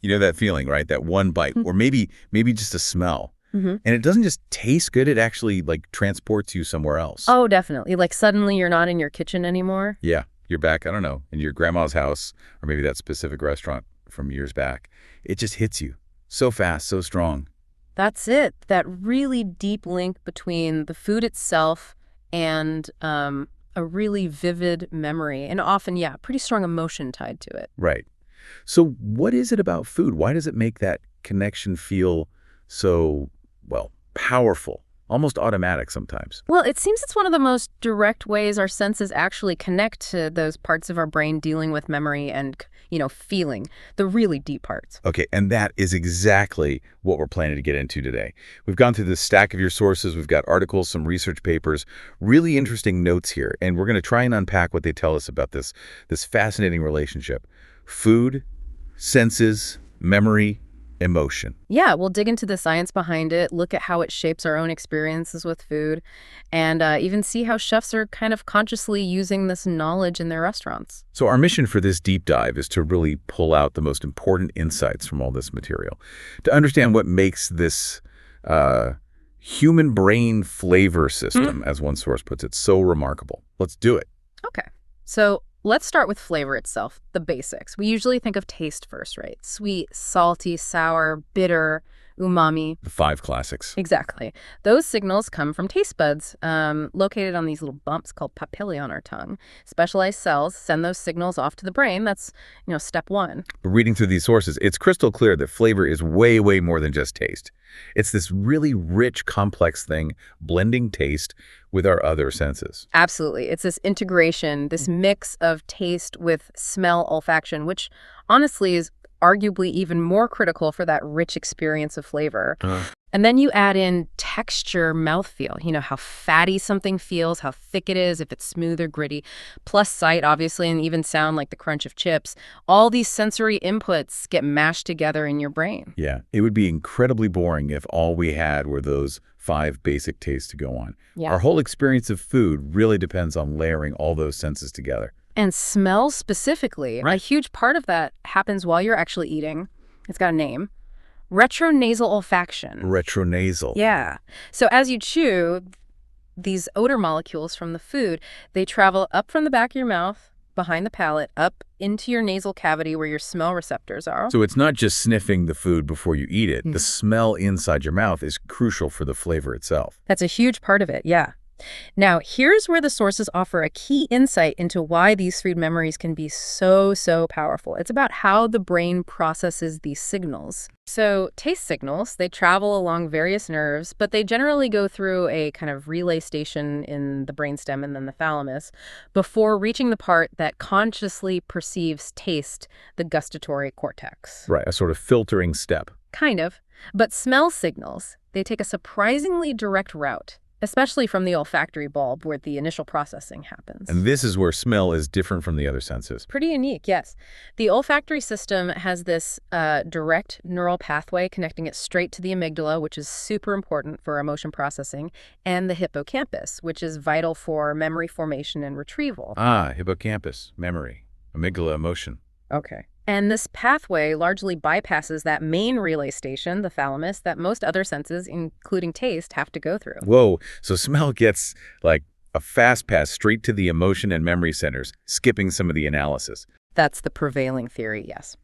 You know that feeling, right? That one bite, or maybe just a smell. And it doesn't just taste good, it actually like transports you somewhere else. Oh, definitely. Like suddenly you're not in your kitchen anymore. Yeah, you're back, I don't know, in your grandma's house, or maybe that specific restaurant from years back. It just hits you so fast, so strong. That's it. That really deep link between the food itself and a really vivid memory, and often, yeah, pretty strong emotion tied to it. Right. So what is it about food? Why does it make that connection feel so, well, powerful, almost automatic sometimes? Well, it seems it's one of the most direct ways our senses actually connect to those parts of our brain dealing with memory and, feeling, the really deep parts. Okay, and that is exactly what we're planning to get into today. We've gone through this stack of your sources. We've got articles, some research papers, really interesting notes here, and we're going to try and unpack what they tell us about this fascinating relationship. Food, senses, memory, emotion. Yeah, we'll dig into the science behind it, look at how it shapes our own experiences with food, and even see how chefs are kind of consciously using this knowledge in their restaurants. So our mission for this deep dive is to really pull out the most important insights from all this material, to understand what makes this human brain flavor system, as one source puts it, so remarkable. Let's do it. Okay, so let's start with flavor itself, the basics. We usually think of taste first, right? Sweet, salty, sour, bitter, umami. The 5 classics. Exactly. Those signals come from taste buds located on these little bumps called papillae on our tongue. Specialized cells send those signals off to the brain. That's, step one. Reading through these sources, it's crystal clear that flavor is way, way more than just taste. It's this really rich, complex thing, blending taste with our other senses. Absolutely. It's this integration, this mix of taste with smell, olfaction, which honestly is arguably even more critical for that rich experience of flavor. And then you add in texture, mouthfeel, how fatty something feels, how thick it is, if it's smooth or gritty, plus sight, obviously, and even sound like the crunch of chips. All these sensory inputs get mashed together in your brain. Yeah, it would be incredibly boring if all we had were those 5 basic tastes to go on. Yeah. Our whole experience of food really depends on layering all those senses together. And smell specifically, a huge part of that happens while you're actually eating. It's got a name. Retronasal olfaction. Retronasal. Yeah. So as you chew, these odor molecules from the food, they travel up from the back of your mouth, behind the palate, up into your nasal cavity where your smell receptors are. So it's not just sniffing the food before you eat it. The smell inside your mouth is crucial for the flavor itself. That's a huge part of it, yeah. Now, here's where the sources offer a key insight into why these food memories can be so, so powerful. It's about how the brain processes these signals. So taste signals, they travel along various nerves, but they generally go through a kind of relay station in the brainstem and then the thalamus before reaching the part that consciously perceives taste, the gustatory cortex. Right, a sort of filtering step. Kind of. But smell signals, they take a surprisingly direct route, especially from the olfactory bulb where the initial processing happens. And this is where smell is different from the other senses. Pretty unique, yes. The olfactory system has this direct neural pathway connecting it straight to the amygdala, which is super important for emotion processing, and the hippocampus, which is vital for memory formation and retrieval. Ah, hippocampus, memory, amygdala, emotion. Okay. And this pathway largely bypasses that main relay station, the thalamus, that most other senses, including taste, have to go through. Whoa, so smell gets like a fast pass straight to the emotion and memory centers, skipping some of the analysis. That's the prevailing theory, yes.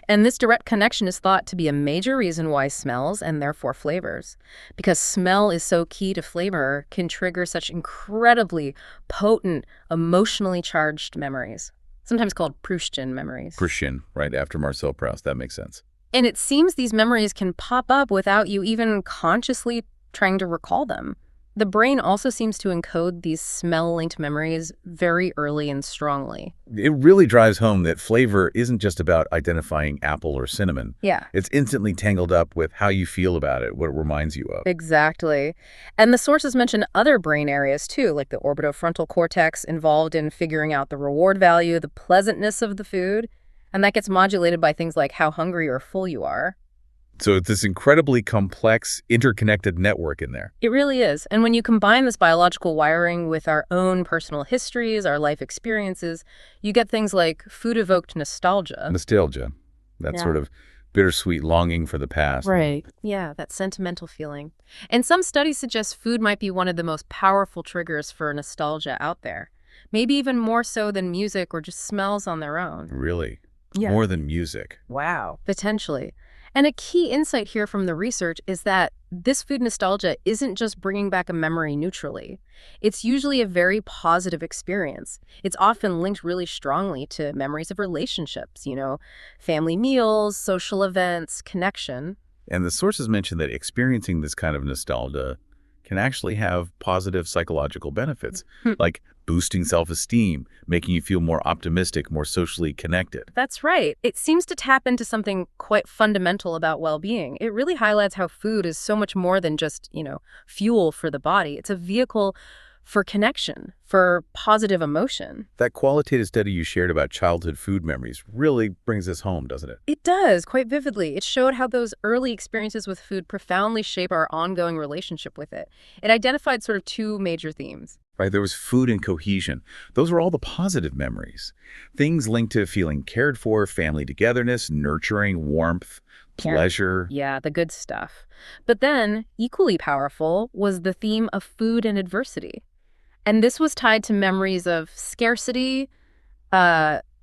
And this direct connection is thought to be a major reason why smells, and therefore flavors, because smell is so key to flavor, can trigger such incredibly potent, emotionally charged memories. Sometimes called Proustian memories. Proustian, right after Marcel Proust. That makes sense. And it seems these memories can pop up without you even consciously trying to recall them. The brain also seems to encode these smell-linked memories very early and strongly. It really drives home that flavor isn't just about identifying apple or cinnamon. Yeah. It's instantly tangled up with how you feel about it, what it reminds you of. Exactly. And the sources mention other brain areas too, like the orbitofrontal cortex involved in figuring out the reward value, the pleasantness of the food, and that gets modulated by things like how hungry or full you are. So it's this incredibly complex, interconnected network in there. It really is. And when you combine this biological wiring with our own personal histories, our life experiences, you get things like food-evoked nostalgia. Nostalgia, that sort of bittersweet longing for the past. Right. Yeah, that sentimental feeling. And some studies suggest food might be one of the most powerful triggers for nostalgia out there. Maybe even more so than music or just smells on their own. Really? Yeah. More than music. Wow. Potentially. And a key insight here from the research is that this food nostalgia isn't just bringing back a memory neutrally. It's usually a very positive experience. It's often linked really strongly to memories of relationships, family meals, social events, connection. And the sources mention that experiencing this kind of nostalgia can actually have positive psychological benefits, like boosting self-esteem, making you feel more optimistic, more socially connected. That's right. It seems to tap into something quite fundamental about well-being. It really highlights how food is so much more than just, fuel for the body. It's a vehicle for connection, for positive emotion. That qualitative study you shared about childhood food memories really brings this home, doesn't it? It does, quite vividly. It showed how those early experiences with food profoundly shape our ongoing relationship with it. It identified sort of two major themes. Right, there was food and cohesion. Those were all the positive memories. Things linked to feeling cared for, family togetherness, nurturing, warmth, pleasure. Yeah, the good stuff. But then, equally powerful was the theme of food and adversity. And this was tied to memories of scarcity,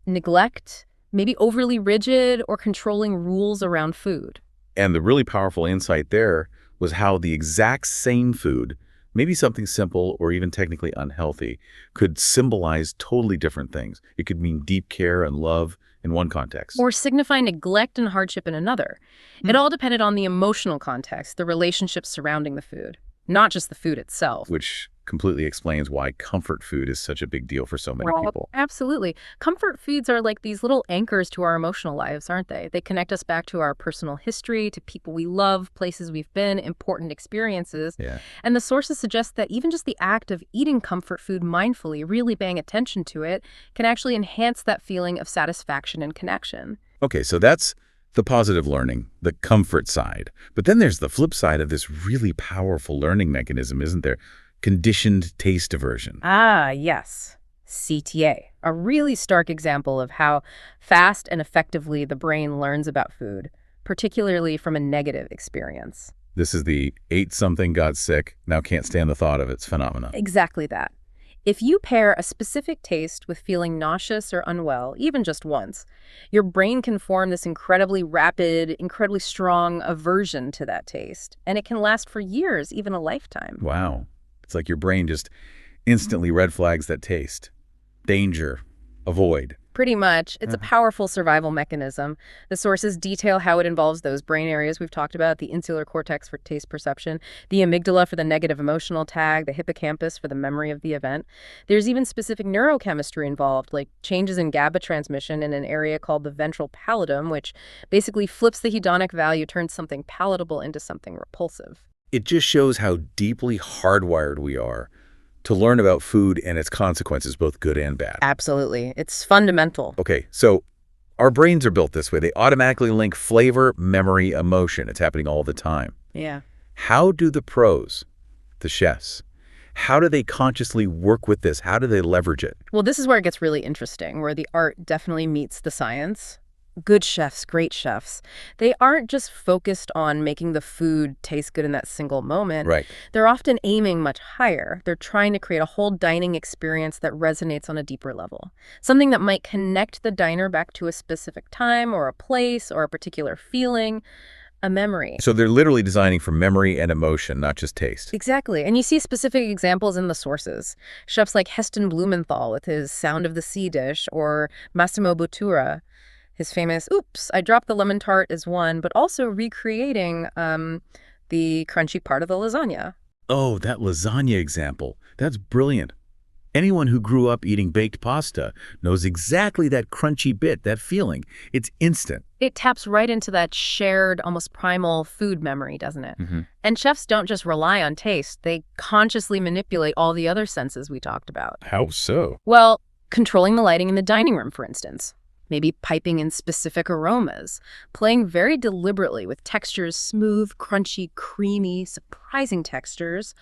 neglect, maybe overly rigid or controlling rules around food. And the really powerful insight there was how the exact same food, maybe something simple or even technically unhealthy, could symbolize totally different things. It could mean deep care and love in one context. Or signify neglect and hardship in another. It all depended on the emotional context, the relationships surrounding the food, not just the food itself. Which completely explains why comfort food is such a big deal for so many people. Absolutely. Comfort foods are like these little anchors to our emotional lives, aren't they? They connect us back to our personal history, to people we love, places we've been, important experiences. Yeah. And the sources suggest that even just the act of eating comfort food mindfully, really paying attention to it, can actually enhance that feeling of satisfaction and connection. Okay, so that's the positive learning, the comfort side. But then there's the flip side of this really powerful learning mechanism, isn't there? Conditioned taste aversion. Ah, yes. CTA, a really stark example of how fast and effectively the brain learns about food, particularly from a negative experience. This is the ate something, got sick, now can't stand the thought of its phenomenon. Exactly that. If you pair a specific taste with feeling nauseous or unwell, even just once, your brain can form this incredibly rapid, incredibly strong aversion to that taste. And it can last for years, even a lifetime. Wow. It's like your brain just instantly red flags that taste. Danger. Avoid. Pretty much. It's a powerful survival mechanism. The sources detail how it involves those brain areas we've talked about, the insular cortex for taste perception, the amygdala for the negative emotional tag, the hippocampus for the memory of the event. There's even specific neurochemistry involved, like changes in GABA transmission in an area called the ventral pallidum, which basically flips the hedonic value, turns something palatable into something repulsive. It just shows how deeply hardwired we are to learn about food and its consequences, both good and bad. Absolutely. It's fundamental. Okay, so our brains are built this way. They automatically link flavor, memory, emotion. It's happening all the time. Yeah. How do the pros, the chefs, how do they consciously work with this? How do they leverage it? Well, this is where it gets really interesting, where the art definitely meets the science. Good chefs, great chefs, they aren't just focused on making the food taste good in that single moment. Right. They're often aiming much higher. They're trying to create a whole dining experience that resonates on a deeper level. Something that might connect the diner back to a specific time or a place or a particular feeling, a memory. So they're literally designing for memory and emotion, not just taste. Exactly. And you see specific examples in the sources. Chefs like Heston Blumenthal with his Sound of the Sea dish, or Massimo Bottura, his famous, oops, I dropped the lemon tart is one, but also recreating the crunchy part of the lasagna. Oh, that lasagna example. That's brilliant. Anyone who grew up eating baked pasta knows exactly that crunchy bit, that feeling. It's instant. It taps right into that shared, almost primal food memory, doesn't it? And chefs don't just rely on taste. They consciously manipulate all the other senses we talked about. How so? Well, controlling the lighting in the dining room, for instance. Maybe piping in specific aromas, playing very deliberately with textures, smooth, crunchy, creamy, surprising textures,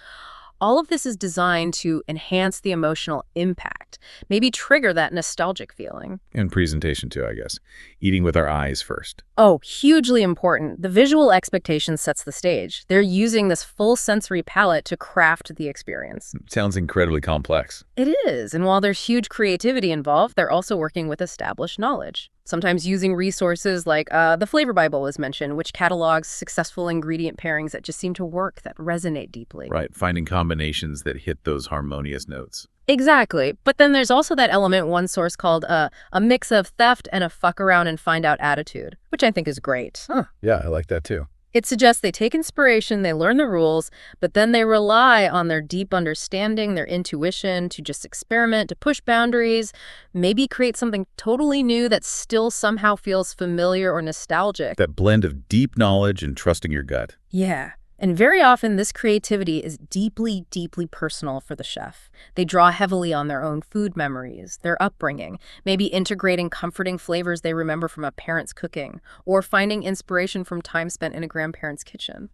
All of this is designed to enhance the emotional impact, maybe trigger that nostalgic feeling. And presentation too, I guess. Eating with our eyes first. Oh, hugely important. The visual expectation sets the stage. They're using this full sensory palette to craft the experience. Sounds incredibly complex. It is, and while there's huge creativity involved, they're also working with established knowledge. Sometimes using resources like the Flavor Bible was mentioned, which catalogs successful ingredient pairings that just seem to work, that resonate deeply. Right, finding combinations that hit those harmonious notes. Exactly. But then there's also that element one source called a mix of theft and a fuck around and find out attitude, which I think is great. Huh. Yeah, I like that too. It suggests they take inspiration, they learn the rules, but then they rely on their deep understanding, their intuition to just experiment, to push boundaries, maybe create something totally new that still somehow feels familiar or nostalgic. That blend of deep knowledge and trusting your gut. Yeah. And very often, this creativity is deeply, deeply personal for the chef. They draw heavily on their own food memories, their upbringing, maybe integrating comforting flavors they remember from a parent's cooking, or finding inspiration from time spent in a grandparent's kitchen.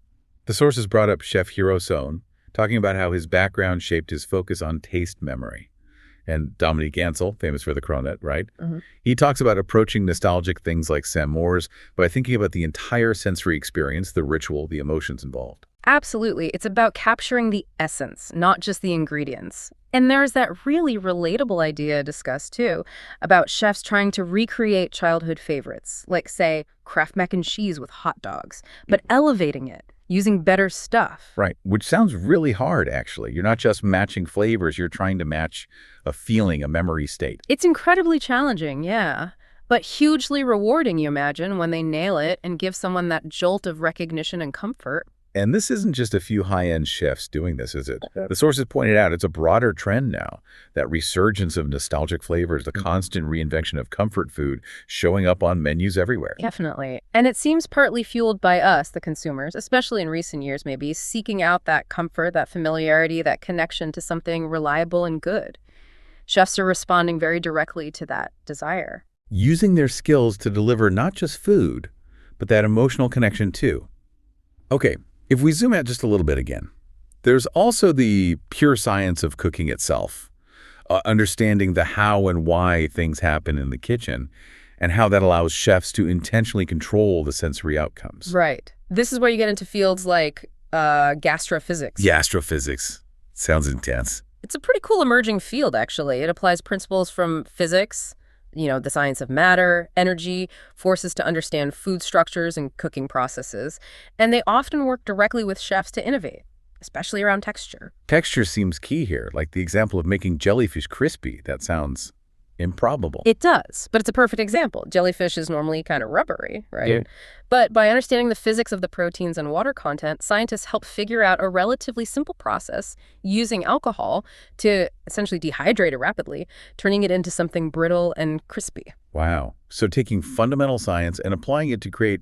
The sources brought up Chef Hiro Sohn, talking about how his background shaped his focus on taste memory. And Dominique Ansel, famous for the cronut, right? Mm-hmm. He talks about approaching nostalgic things like Samours by thinking about the entire sensory experience, the ritual, the emotions involved. Absolutely. It's about capturing the essence, not just the ingredients. And there's that really relatable idea discussed, too, about chefs trying to recreate childhood favorites, like, say, Kraft mac and cheese with hot dogs, but elevating it, using better stuff. Right, which sounds really hard, actually. You're not just matching flavors, you're trying to match a feeling, a memory state. It's incredibly challenging, yeah, but hugely rewarding, you imagine, when they nail it and give someone that jolt of recognition and comfort. And this isn't just a few high-end chefs doing this, is it? The sources pointed out it's a broader trend now, that resurgence of nostalgic flavors, the constant reinvention of comfort food showing up on menus everywhere. Definitely. And it seems partly fueled by us, the consumers, especially in recent years maybe, seeking out that comfort, that familiarity, that connection to something reliable and good. Chefs are responding very directly to that desire. Using their skills to deliver not just food, but that emotional connection too. Okay. If we zoom out just a little bit again, there's also the pure science of cooking itself, understanding the how and why things happen in the kitchen, and how that allows chefs to intentionally control the sensory outcomes. Right. This is where you get into fields like gastrophysics. Gastrophysics. Sounds intense. It's a pretty cool emerging field, actually. It applies principles from physics, the science of matter, energy, forces to understand food structures and cooking processes. And they often work directly with chefs to innovate, especially around texture. Texture seems key here, like the example of making jellyfish crispy. That sounds improbable. It does, but it's a perfect example. Jellyfish is normally kind of rubbery, right? Yeah. But by understanding the physics of the proteins and water content, scientists help figure out a relatively simple process using alcohol to essentially dehydrate it rapidly, turning it into something brittle and crispy. Wow. So taking fundamental science and applying it to create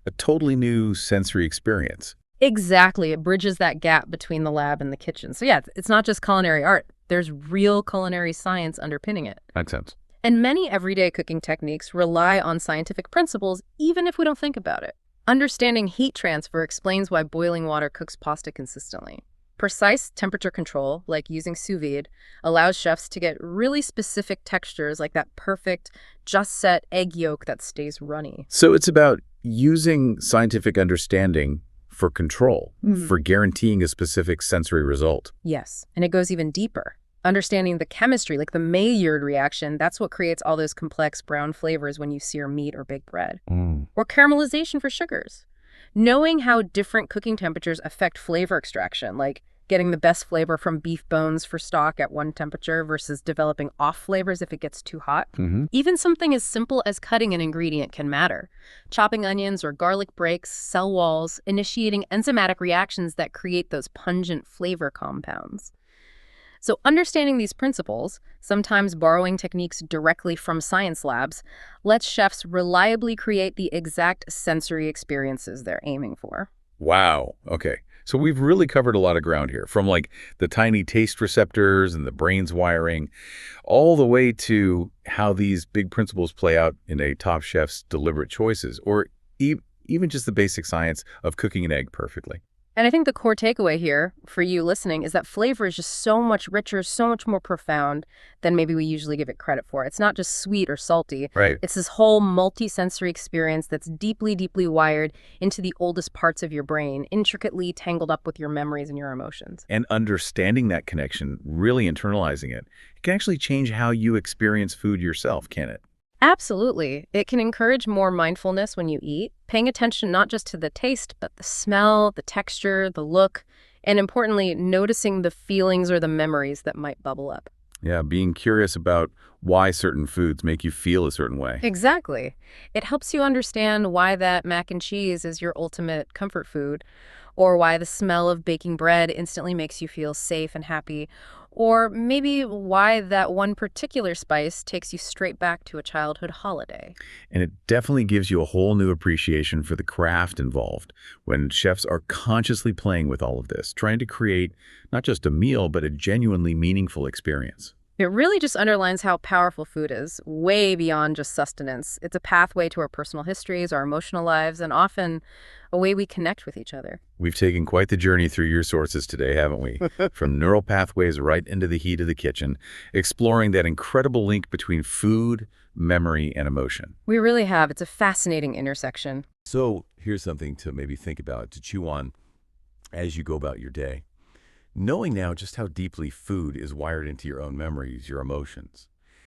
a totally new sensory experience. Exactly. It bridges that gap between the lab and the kitchen. So yeah, it's not just culinary art. There's real culinary science underpinning it. Makes sense. And many everyday cooking techniques rely on scientific principles, even if we don't think about it. Understanding heat transfer explains why boiling water cooks pasta consistently. Precise temperature control, like using sous vide, allows chefs to get really specific textures like that perfect, just set egg yolk that stays runny. So it's about using scientific understanding for control, for guaranteeing a specific sensory result. Yes, and it goes even deeper. Understanding the chemistry, like the Maillard reaction, that's what creates all those complex brown flavors when you sear meat or bake bread. Or caramelization for sugars. Knowing how different cooking temperatures affect flavor extraction, like getting the best flavor from beef bones for stock at one temperature versus developing off flavors if it gets too hot. Even something as simple as cutting an ingredient can matter. Chopping onions or garlic breaks cell walls, initiating enzymatic reactions that create those pungent flavor compounds. So understanding these principles, sometimes borrowing techniques directly from science labs, lets chefs reliably create the exact sensory experiences they're aiming for. Wow. Okay. So we've really covered a lot of ground here, from like the tiny taste receptors and the brain's wiring, all the way to how these big principles play out in a top chef's deliberate choices, or even just the basic science of cooking an egg perfectly. And I think the core takeaway here for you listening is that flavor is just so much richer, so much more profound than maybe we usually give it credit for. It's not just sweet or salty. Right. It's this whole multi-sensory experience that's deeply, deeply wired into the oldest parts of your brain, intricately tangled up with your memories and your emotions. And understanding that connection, really internalizing it, it can actually change how you experience food yourself, can it? Absolutely. It can encourage more mindfulness when you eat, paying attention not just to the taste, but the smell, the texture, the look, and importantly, noticing the feelings or the memories that might bubble up. Yeah, being curious about why certain foods make you feel a certain way. Exactly. It helps you understand why that mac and cheese is your ultimate comfort food, or why the smell of baking bread instantly makes you feel safe and happy, or maybe why that one particular spice takes you straight back to a childhood holiday. And it definitely gives you a whole new appreciation for the craft involved when chefs are consciously playing with all of this, trying to create not just a meal, but a genuinely meaningful experience. It really just underlines how powerful food is, way beyond just sustenance. It's a pathway to our personal histories, our emotional lives, and often a way we connect with each other. We've taken quite the journey through your sources today, haven't we? From neural pathways right into the heat of the kitchen, exploring that incredible link between food, memory, and emotion. We really have. It's a fascinating intersection. So here's something to maybe think about, to chew on as you go about your day. Knowing now just how deeply food is wired into your own memories, your emotions,